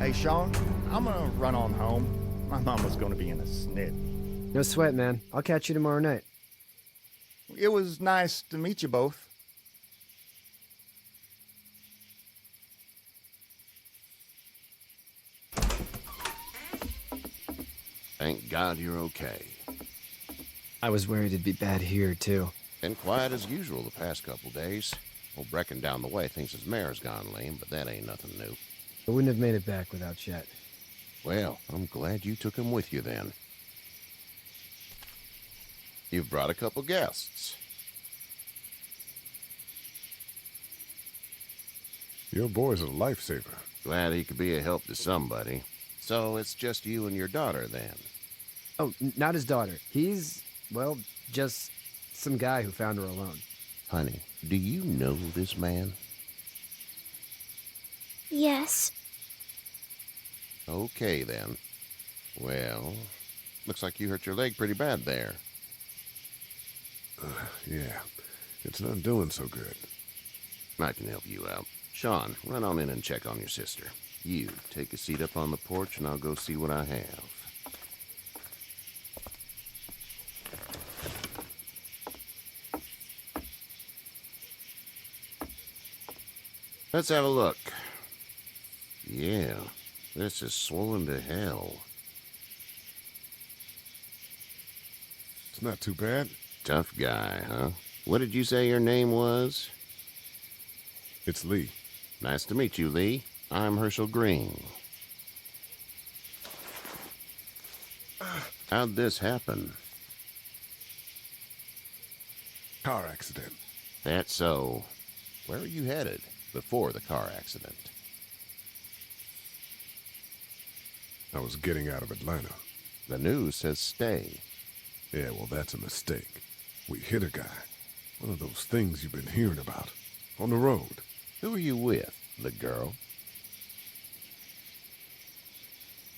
Hey, Shawn, I'm gonna run on home. My mama's gonna be in a snit. No sweat, man. I'll catch you tomorrow night. It was nice to meet you both. Thank God you're okay. I was worried it'd be bad here, too. Been quiet as usual the past couple days. Old Brecken down the way thinks his mare's gone lame, but that ain't nothing new. I wouldn't have made it back without Chet. Well, I'm glad you took him with you then. You've brought a couple guests. Your boy's a lifesaver. Glad he could be a help to somebody. So it's just you and your daughter then? Oh, not his daughter. He's, well, just some guy who found her alone. Honey, do you know this man? Yes. Okay then. Well, looks like you hurt your leg pretty bad there. Yeah, it's not doing so good. I can help you out. Shawn, run on in and check on your sister. You, take a seat up on the porch and I'll go see what I have. Let's have a look. Yeah, this is swollen to hell. It's not too bad. Tough guy, huh? What did you say your name was? It's Lee. Nice to meet you, Lee. I'm Hershel Greene. How'd this happen? Car accident. That's so. Where are you headed before the car accident? I was getting out of Atlanta. The news says stay. Yeah, well, that's a mistake. We hit a guy. One of those things you've been hearing about. On the road. Who are you with? The girl?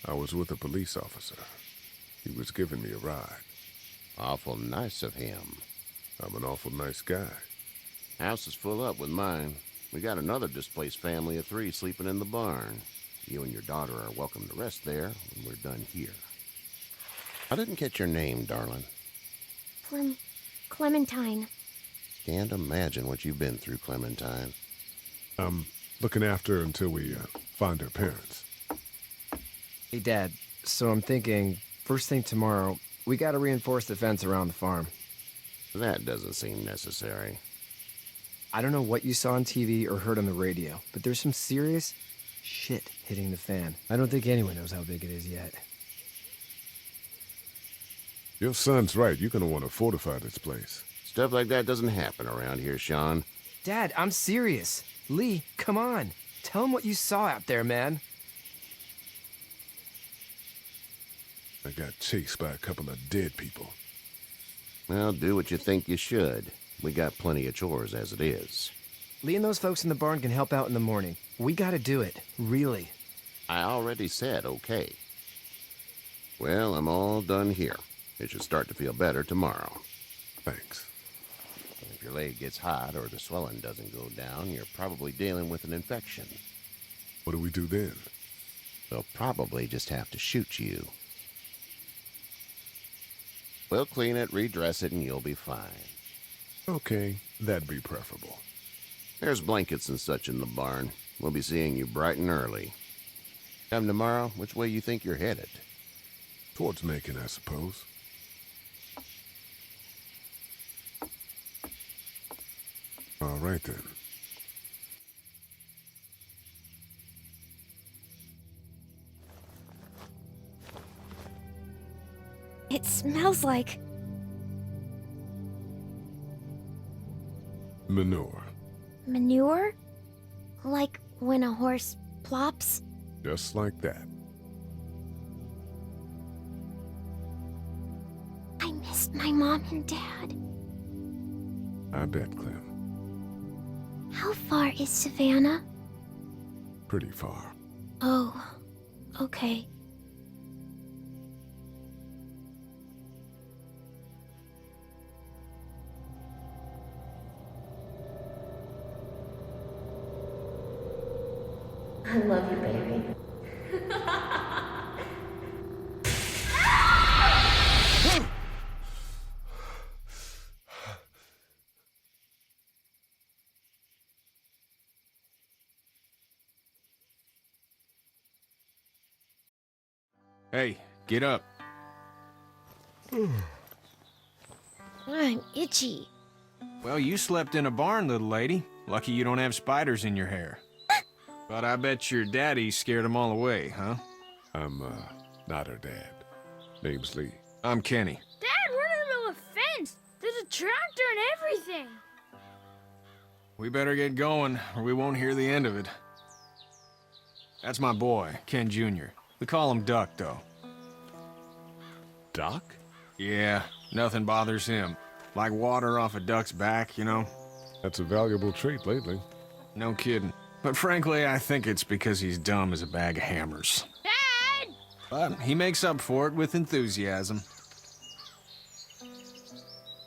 I was with a police officer. He was giving me a ride. Awful nice of him. I'm an awful nice guy. House is full up with mine. We got another displaced family of 3 sleeping in the barn. You and your daughter are welcome to rest there when we're done here. I didn't catch your name, darling. Clementine. Can't imagine what you've been through, Clementine. I'm looking after her until we find her parents. Hey, Dad, so I'm thinking, first thing tomorrow, we gotta reinforce the fence around the farm. That doesn't seem necessary. I don't know what you saw on TV or heard on the radio, but there's some serious shit hitting the fan. I don't think anyone knows how big it is yet. Your son's right. You're gonna want to fortify this place. Stuff like that doesn't happen around here, Shawn. Dad, I'm serious. Lee, come on. Tell him what you saw out there, man. I got chased by a couple of dead people. Well, do what you think you should. We got plenty of chores as it is. Lee and those folks in the barn can help out in the morning. We gotta do it. Really. I already said okay. Well, I'm all done here. It should start to feel better tomorrow. Thanks. If your leg gets hot or the swelling doesn't go down, you're probably dealing with an infection. What do we do then? They'll probably just have to shoot you. We'll clean it, redress it, and you'll be fine. Okay, that'd be preferable. There's blankets and such in the barn. We'll be seeing you bright and early. Come tomorrow, which way you think you're headed? Towards Macon, I suppose. All right, then. It smells like Manure. manure? Like when a horse plops? Just like that. I missed my mom and dad. I bet, Clem. How far is Savannah? Pretty far. Oh, okay. I love you, baby. Hey, get up. I'm itchy. Well, you slept in a barn, little lady. Lucky you don't have spiders in your hair. But I bet your daddy scared them all away, huh? I'm, not her dad. Name's Lee. I'm Kenny. Dad, we're in the middle of a fence. There's a tractor and everything. We better get going, or we won't hear the end of it. That's my boy, Ken Jr. We call him Duck, though. Doc? Yeah, nothing bothers him. Like water off a duck's back, you know? That's a valuable trait lately. No kidding. But frankly, I think it's because he's dumb as a bag of hammers. Dad! But he makes up for it with enthusiasm.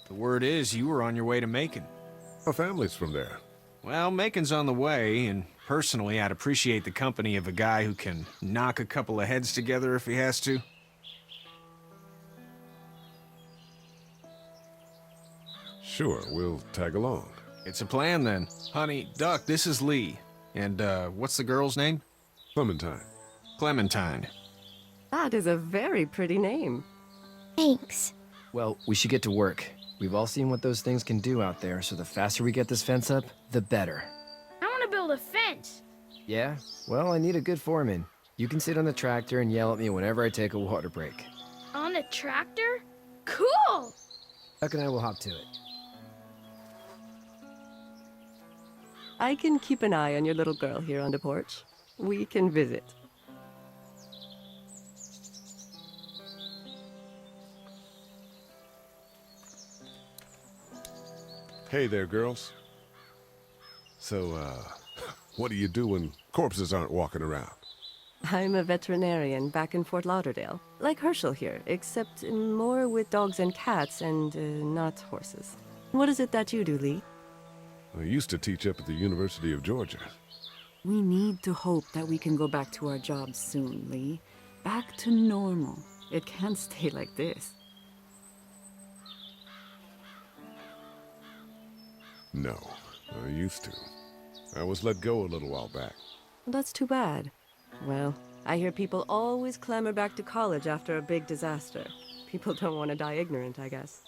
The word is you were on your way to Macon. Our family's from there. Well, Macon's on the way, and personally, I'd appreciate the company of a guy who can knock a couple of heads together if he has to. Sure, we'll tag along. It's a plan, then. Honey, Duck, this is Lee. And, what's the girl's name? Clementine. Clementine. That is a very pretty name. Thanks. Well, we should get to work. We've all seen what those things can do out there, so the faster we get this fence up, the better. I want to build a fence. Yeah? Well, I need a good foreman. You can sit on the tractor and yell at me whenever I take a water break. On a tractor? Cool! Duck and I will hop to it. I can keep an eye on your little girl here on the porch. We can visit. Hey there, girls. So, what do you do when corpses aren't walking around? I'm a veterinarian back in Fort Lauderdale, like Hershel here, except more with dogs and cats and not horses. What is it that you do, Lee? I used to teach up at the University of Georgia. We need to hope that we can go back to our jobs soon, Lee. Back to normal. It can't stay like this. No, I used to. I was let go a little while back. That's too bad. Well, I hear people always clamor back to college after a big disaster. People don't want to die ignorant, I guess.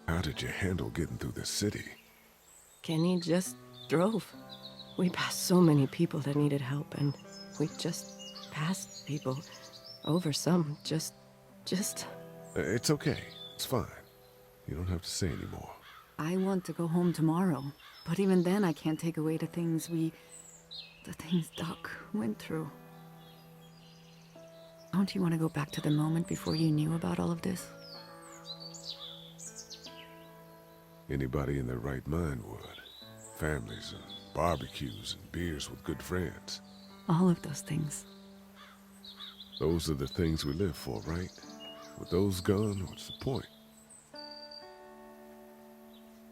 How did you handle getting through the city? Kenny just drove. We passed so many people that needed help, and we just passed people. Over some, just... It's okay. It's fine. You don't have to say anymore. I want to go home tomorrow, but even then I can't take away the things Doc went through. Don't you want to go back to the moment before you knew about all of this? Anybody in their right mind would. Families and barbecues and beers with good friends. All of those things. Those are the things we live for, right? With those gone, what's the point?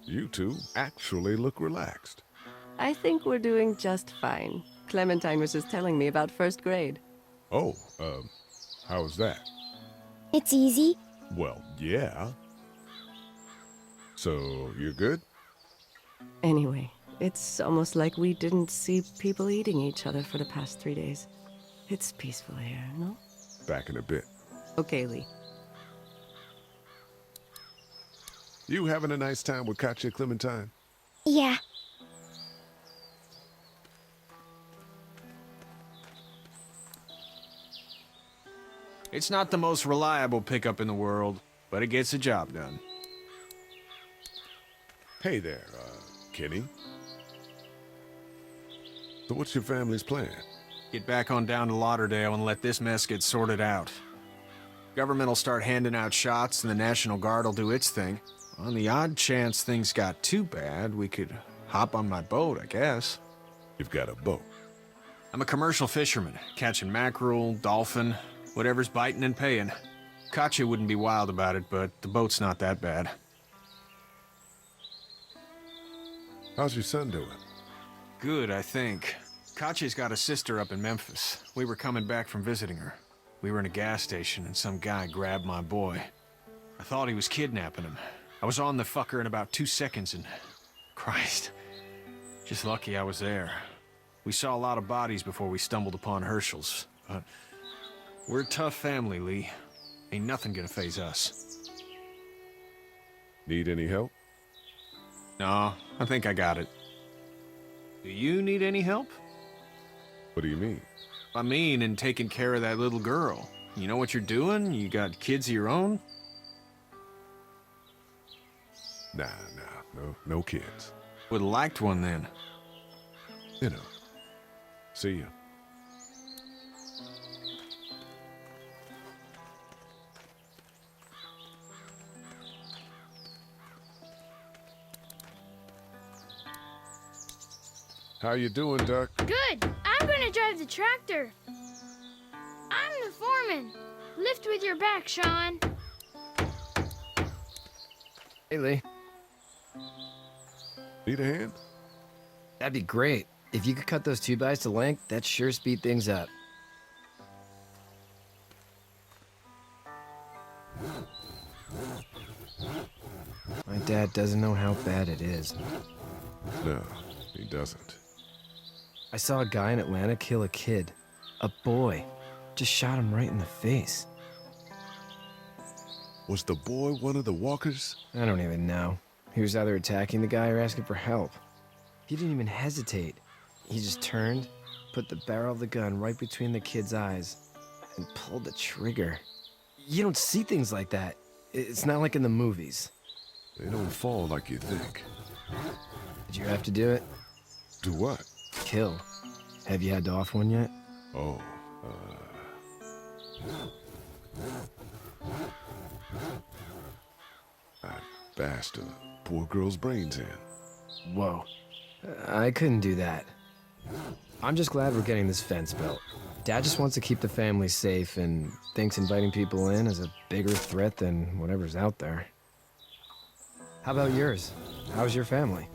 You two actually look relaxed. I think we're doing just fine. Clementine was just telling me about first grade. Oh, how's that? It's easy. Well, yeah. So, you're good? Anyway, it's almost like we didn't see people eating each other for the past 3 days. It's peaceful here, no? Back in a bit. Okay, Lee. You having a nice time with Katjaa, Clementine? Yeah. It's not the most reliable pickup in the world, but it gets the job done. Hey there, Kenny. So what's your family's plan? Get back on down to Lauderdale and let this mess get sorted out. Government will start handing out shots and the National Guard will do its thing. On the odd chance things got too bad, we could hop on my boat, I guess. You've got a boat. I'm a commercial fisherman, catching mackerel, dolphin, whatever's biting and paying. Katjaa wouldn't be wild about it, but the boat's not that bad. How's your son doing? Good, I think. Katjaa's got a sister up in Memphis. We were coming back from visiting her. We were in a gas station and some guy grabbed my boy. I thought he was kidnapping him. I was on the fucker in about 2 seconds and... Christ. Just lucky I was there. We saw a lot of bodies before we stumbled upon Hershel's, but... We're a tough family, Lee. Ain't nothing gonna faze us. Need any help? No, I think I got it. Do you need any help? What do you mean? I mean, in taking care of that little girl. You know what you're doing? You got kids of your own? Nah, no kids. Would've liked one then. You know. See ya. How you doing, Duck? Good. I'm gonna drive the tractor. I'm the foreman. Lift with your back, Shawn. Hey, Lee. Need a hand? That'd be great. If you could cut those 2x to length, that'd sure speed things up. My dad doesn't know how bad it is. No, he doesn't. I saw a guy in Atlanta kill a kid. A boy. Just shot him right in the face. Was the boy one of the walkers? I don't even know. He was either attacking the guy or asking for help. He didn't even hesitate. He just turned, put the barrel of the gun right between the kid's eyes, and pulled the trigger. You don't see things like that. It's not like in the movies. They don't fall like you think. Did you have to do it? Do what? Kill. Have you had to off one yet? Oh, I bashed a poor girl's brains in. Whoa. I couldn't do that. I'm just glad we're getting this fence built. Dad just wants to keep the family safe and thinks inviting people in is a bigger threat than whatever's out there. How about yours? How's your family?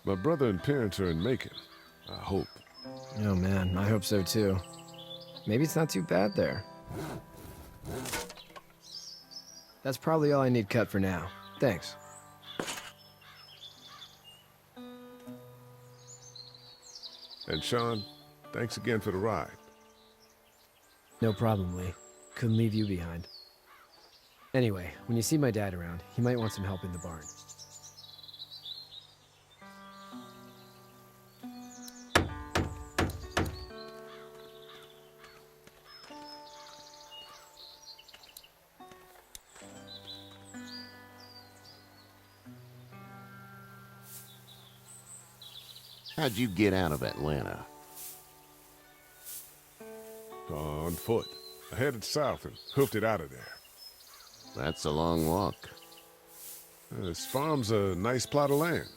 My brother and parents are in Macon. I hope. Oh man, I hope so too. Maybe it's not too bad there. That's probably all I need cut for now. Thanks. And Shawn, thanks again for the ride. No problem, Lee. Couldn't leave you behind. Anyway, when you see my dad around, he might want some help in the barn. How'd you get out of Atlanta? On foot. I headed south and hoofed it out of there. That's a long walk. This farm's a nice plot of land.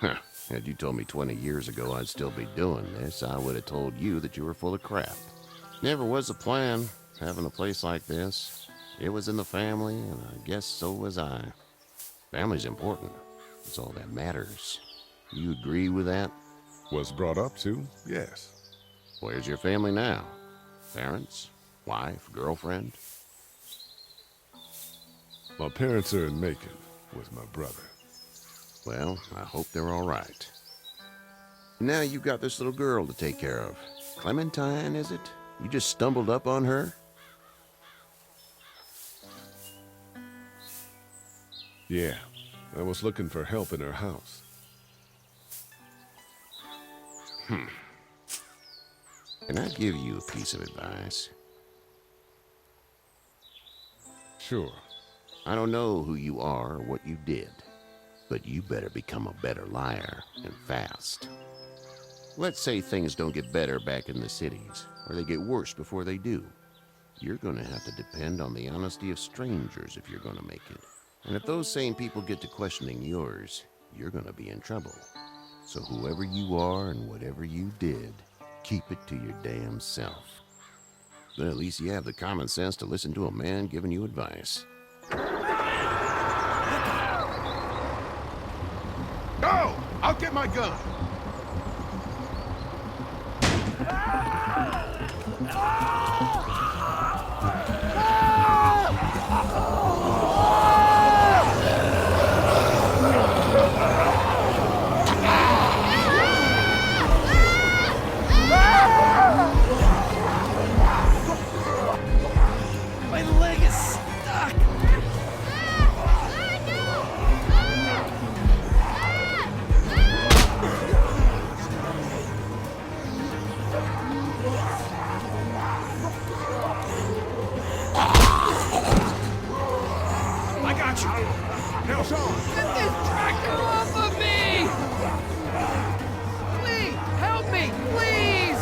Huh. Had you told me 20 years ago I'd still be doing this, I would have told you that you were full of crap. Never was a plan, having a place like this. It was in the family, and I guess so was I. Family's important. It's all that matters. You agree with that? Was brought up to, yes. Where's your family now? Parents? Wife? Girlfriend? My parents are in Macon with my brother. Well, I hope they're all right. Now you got this little girl to take care of. Clementine, is it? You just stumbled up on her? Yeah, I was looking for help in her house. Can I give you a piece of advice? Sure. I don't know who you are or what you did, but you better become a better liar, and fast. Let's say things don't get better back in the cities, or they get worse before they do. You're gonna have to depend on the honesty of strangers if you're gonna make it. And if those same people get to questioning yours, you're gonna be in trouble. So whoever you are and whatever you did, keep it to your damn self. Then at least you have the common sense to listen to a man giving you advice. No! I'll get my gun! My leg is stuck! I got you. Now, Shawn. Get this tractor off of me! Please, help me, please!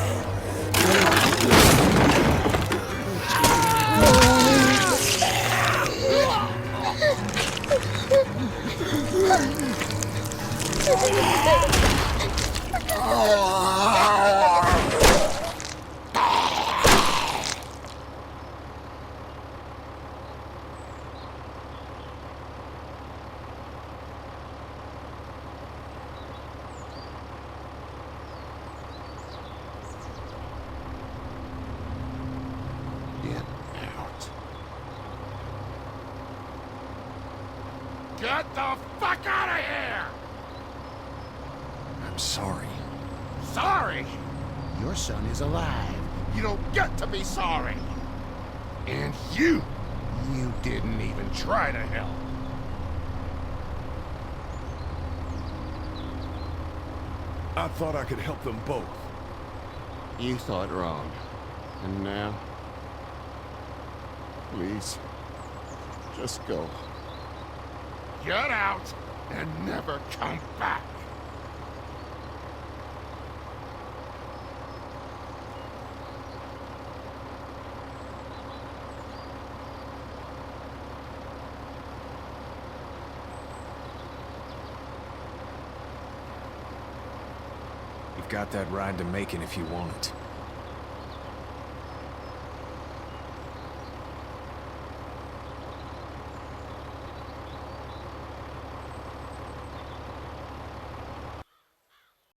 Get the fuck out of here! I'm sorry. Sorry? Your son is alive. You don't get to be sorry. And you didn't even try to help. I thought I could help them both. You thought wrong. And now? Please, just go. Get out and never come back. You've got that ride to Macon if you want it.